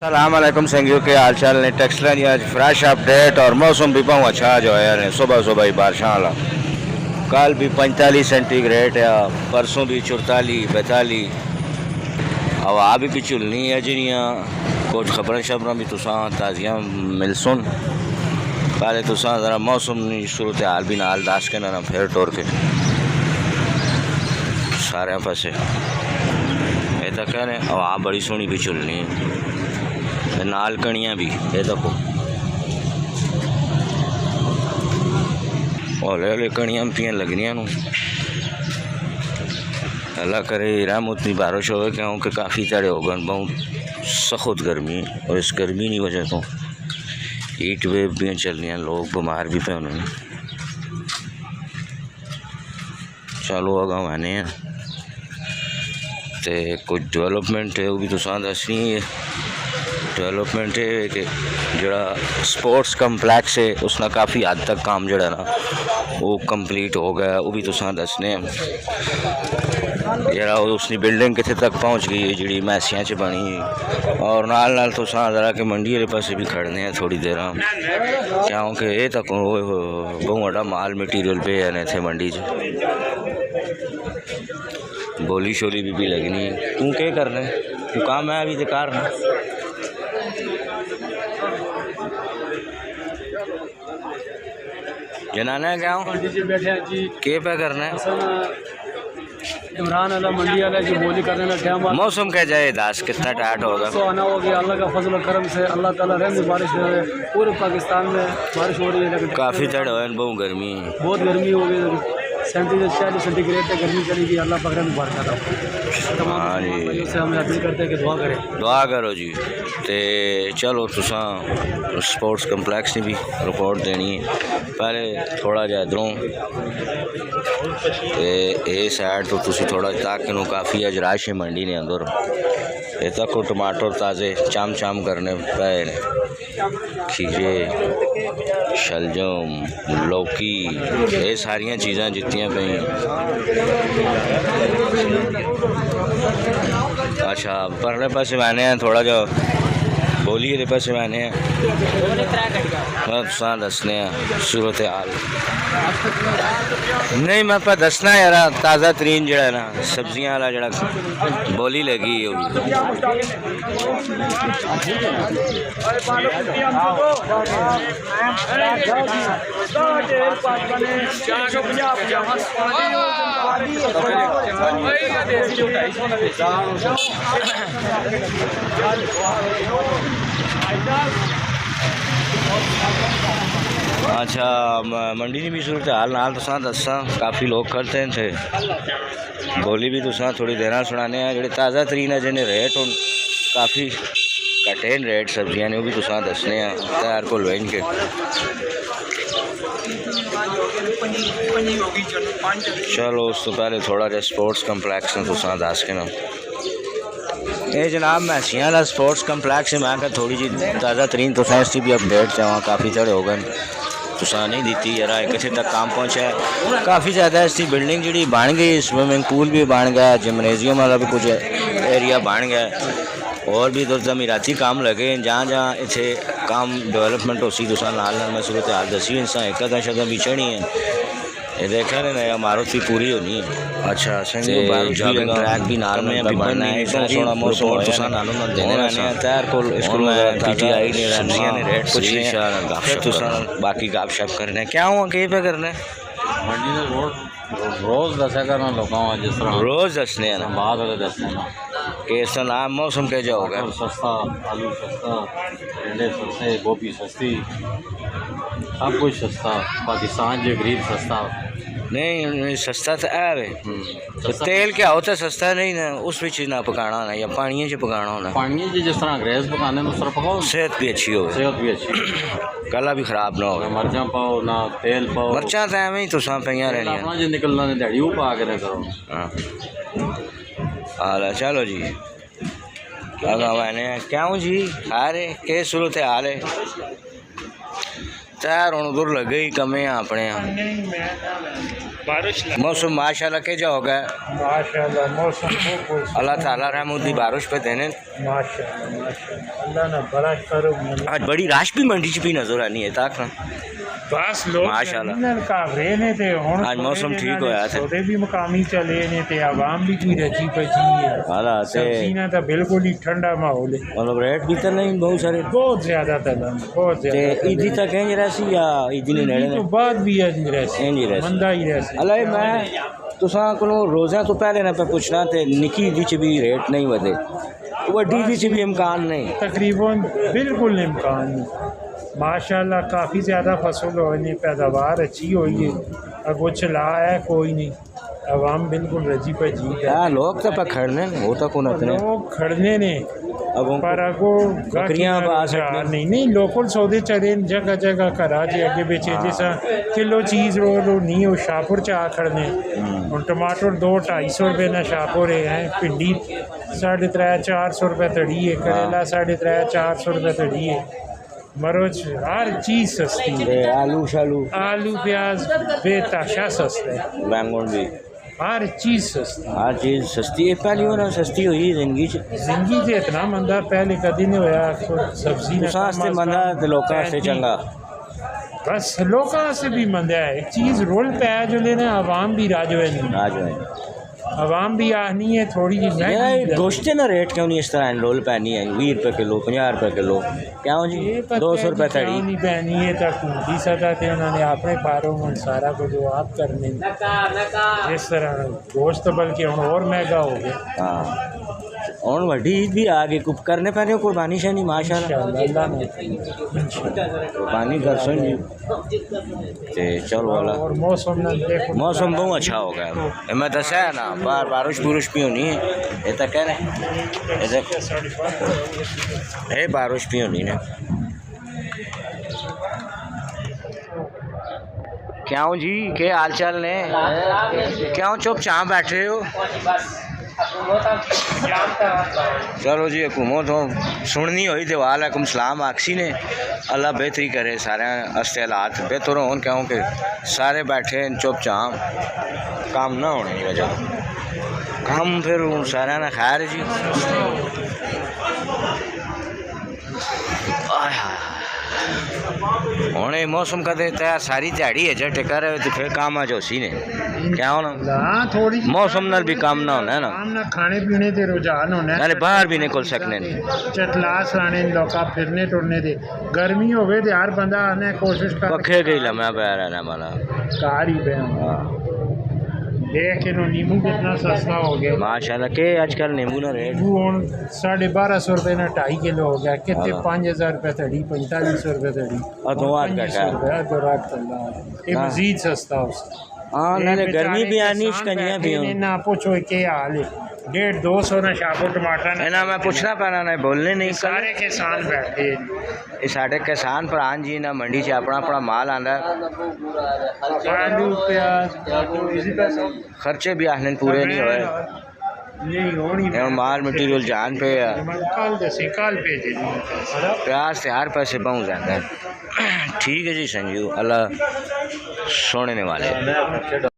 सलामकुम संगियों के हाल चाल ने टेक्सला जी आज फ्रेश अपडेट और मौसम भी पाऊँ अच्छा जो है सुबह सुबह ही बारिश आला कल भी 45 सेंटीग्रेड या परसों भी 44 42 हवा भी पिछुलनी है जिनिया कुछ खबर शबर भी तुसा ताज़ियाँ मिल सुन पहले तुसा ज़रा मौसम सूरत हाल भी नाल दस के ना फिर टोर के सारे पासे ये तो कह रहे हवा बड़ी सोहनी पिछुलनी नाल कणियाँ भी ये देखो हौले हौले कणियाँ पियाँ लगनिया अल्लाह करे रहमत नहीं बारिश हो क्योंकि काफ़ी तड़े हो गए बहुत सख्त गर्मी और इस गर्मी की वजह तो हीट वेव भी चल रही हैं लोग बीमार भी पे उन्होंने चलो अगा आने हैं तो कुछ डेवलपमेंट है वो भी तो साथ दसनी है डेवलपमेंट है कि जड़ा स्पोर्ट्स कम्पलैक्स है उसना काफ़ी हद तक काम जड़ा ना वो कंप्लीट हो गया वो भी तुसा दसने जरा उसकी बिल्डिंग कितने तक पहुंच गई है जी मैसियाँ च बनी और नाल नाल तुसा ज़रा कि मंडी वाले पासे भी खड़ने हैं थोड़ी देर क्योंकि ये तक बहुत बड़ा माल मटीरियल पे है इतने मंडी च बोली शोली भी लगनी है तू क्या करना है तू काम है अभी तो करना जनाना क्या के पे करना है इमरान अला मंडी वाला जो बोली करने लगा मौसम क्या जाए दास कितना टाइट होगा तो आना हो गया अल्लाह का फजल और करम से अल्लाह ताला रहम बारिश हो रही है पूरे पाकिस्तान में बारिश हो रही है लेकिन काफ़ी तड़ हो बहुत गर्मी बहुत गर्मी हो गई 37-40 सेंटीग्रेड तक गर्मी चली गई अल्लाह पकड़ में बारिश आता तमाम से हम अपील करते हैं कि दुआ करो जी तो चलो तुसा स्पोर्ट्स कम्पलैक्स ने भी रिपोर्ट देनी है पहले थोड़ा जहा इधरों ये साइड तो तुसी थोड़ा ताकि नो काफ़ी अज रश है मंडी ने अंदर ये तक टमाटर ताज़े चाम चाम करने पे खीरे शलजम लौकी ये सारिया चीज़ा जितनी पई अच्छा परले पासे मैंने थोड़ा जो बोली वाले पासे मैंने तुसा दसने सूरत हाल नहीं मैं पर दसना यार ताज़ा तरीन जड़ा ना सब्जियां वाला जड़ा बोली लगी अच्छा मंडी की भी सूरत हाल नाल तुसा दसा काफ़ी लोग करते थे बोली भी तुसा थोड़ी देर सुनाने जो ताज़ा तरीन है जिन्हें रेट हूँ काफ़ी घटे रेट सब्जियां ने वो भी तुसा दसने तैयार को लें के चलो उस तो पहले थोड़ा जहा स्पोर्ट्स कम्पलैक्स ने तुसा दस के ना ये जनाब मैसियां वाला स्पोर्ट्स कम्पलैक्स है मैं क्या थोड़ी जी ताज़ा तरीन तुसा इसकी भी अपडेट चाह काफ़ी चढ़े हो गए तुसा नहीं दी यार कितने तक काम पहुँचा है काफ़ी ज़्यादा इसकी बिल्डिंग जी बन गई स्विमिंग पूल भी बन गया जिमनेजियम वाला भी कुछ एरिया बन गया और भी इधर जमीराती काम लगे जहाँ जहाँ इतने काम डेवलपमेंट हो सी तुसा नाल मैं सूरत हाल दसी इंसान एक शदा भी चढ़ी है ये देखा ना नया मारुति पूरी होनी है अच्छा जॉगिंग ट्रैक भी नाल में अभी बनना है इतना सोना मौसम और तुसा नालों ना देने रहने तैयार को स्कूल में पीटीआई ने सब्जियां ने रेट कुछ नहीं फिर तुसा बाकी गपशप करने क्या हुआ के पे करने मंडी में रोज़ दसा करना लोगों जिस तरह रोज़ दसने ना बाद वाले दसने ना के नाम मौसम के जाओगा सस्ता आलू सस्ता टिंडे सस्ते गोभी सस्ती सब कुछ सस्ता पाकिस्तान जो गरीब सस्ता नहीं सस्ता तो है तो तेल क्या होता सस्ता नहीं ना उस विच ना पकाना होना या पानी च पकाना होना पानी जिस तरह अंग्रेज पकाने उस तरह पकाओ सेहत भी अच्छी हो सेहत भी अच्छी गला भी खराब ना हो मर्चा पाओ ना तेल पाओ मर्चा तो एवं ही तुसा पे रहनी जो निकलना ने दिहाड़ी वो पा के ना करो हाँ चलो जी अगर मैंने क्यों जी अरे के सूरत हाल है तैयार हूँ उधर लगे ही कमे अपने बारिश मौसम माशाल्लाह के जा हो गया माशाल्लाह मौसम बहुत अल्लाह ताला रहमत बारिश पे देने माशाल्लाह अल्लाह ना बड़ा करो आज बड़ी राश भी मंडी च भी नजर आनी है ताक ना बस लोग माशाल्लाह कावरे ने ते हुन आज मौसम ठीक होया थे छोटे भी मकामी चले ने ते आवाम भी की रजी पजी है हां ते सब्जी तो बिल्कुल ही ठंडा माहौल है मतलब रेट भी तो नहीं बहुत सारे बहुत ज्यादा तलन बहुत ते ज्यादा ईदी तक है रहसी या ईदी ने नेड़े तो बाद भी आज रहसी इंज रहसी मंदा ही रहसी अल्लाह मैं तुसा को रोज़ा तो पहले ना पे पूछना ते निकी दी च भी रेट नहीं वधे वड्डी दी च भी इम्कान नहीं तकरीबन बिल्कुल इम्कान नहीं माशाल्लाह काफ़ी ज़्यादा फसल होने पैदावार अच्छी हुई है अगो चला है कोई नहीं आवाम बिल्कुल रजी पजी है हां लोग तो पखड़ने वो तो कोन इतने लोग खड़ने ने अगो पर अगो बकरियां बास नहीं लोकल सौदे चले जगह जगह करा जे अगे बेचे जैसा किलो चीज़ रो नहीं हो शाहपुर चा खड़ने और टमाटर 200-250 रुपये ना शाहपुर है भिंडी 350-400 रुपये तड़ी है करेला 350-400 रुपये तड़ी है मरोज हर चीज़ सस्ती है आलू शालू आलू प्याज बेताशा सस्ता है बैंगन भी हर चीज़ सस्ती हर चीज़ सस्ती है पहली और सस्ती हुई जिंदगी जिंदगी से इतना मंदा पहले कभी नहीं होया सब्जी ने मंदा ते लोकां से चंगा बस लोकां से भी मंदा है चीज़ रोल पे जो लेना आवाम भी राजो है आज है आवाम भी आहनी है थोड़ी जी गोश्त ना रेट क्यों नहीं इस तरह लोल पैनी है 20 रुपये किलो 50 रुपये किलो क्यों जी 200 रुपये तड़ी नहीं पैनी है तक उनकी सतह थे उन्होंने अपने पारों में सारा कुछ जो आप करने जिस तरह गोश्त बल्कि हम और महंगा हो गया हाँ और वड्डी ईद भी आ गई कुछ करने पैने कुर्बानी शानी माशाल्लाह कुर्बानी कर सुन जी ते चलो वाला और मौसम ना देखो मौसम बहुत अच्छा हो गया मैं दसा है ना बार बारिश बुरिश भी होनी है ये तो कह रहे ये बारिश भी होनी है क्यों जी के हाल चाल ने क्यों चुपचाप बैठे हो चलो जी हुकूमत हो सुननी हुई तो वालेकुम सलाम आखसी ने अल्लाह बेहतरी करे सारे हस्ते हालात बेहतर हो क्योंकि सारे बैठे चुपचाप काम ना होने की वजह काम फिर सारे ना खैर जी हूँ मौसम का तैयार सारी दिहाड़ी है जट कर रहे तो फिर काम आ जाओ सी ने क्या होना थोड़ी मौसम नाल भी काम ना होना है ना खाने पीने ते रुझान होना नाले बाहर भी निकल सकने चटलास आने लोका फिरने टुरने दे गर्मी होवे ते हर बंदा आने कोशिश कर पखे गई लम्हा पे रहना वाला कार ही पे देख नो नींबू कितना सस्ता हो गया माशाल्लाह के आजकल नींबू ना रेट नींबू 1250 रुपये ना 2.5 किलो हो गया कितने 5000 रुपये थड़ी 4500 रुपये थड़ी और 2000 का ये मजीद सस्ता हो हाँ नाले गर्मी भी आनी शिकंजियां भी हो ना पूछो के हाल है 150-200 ना शापो टमाटर ना मैं पूछना पैना ना बोलने नहीं सारे किसान बैठे ये साढ़े किसान भरान जी ना मंडी से अपना अपना माल आंदा आलू प्याज खर्चे भी आने पूरे नहीं हुए नहीं होनी माल मटीरियल जान पे काल पे प्याज से हर पैसे पहुँच जाते हैं ठीक है जी संजीव अल्लाह सोने वाले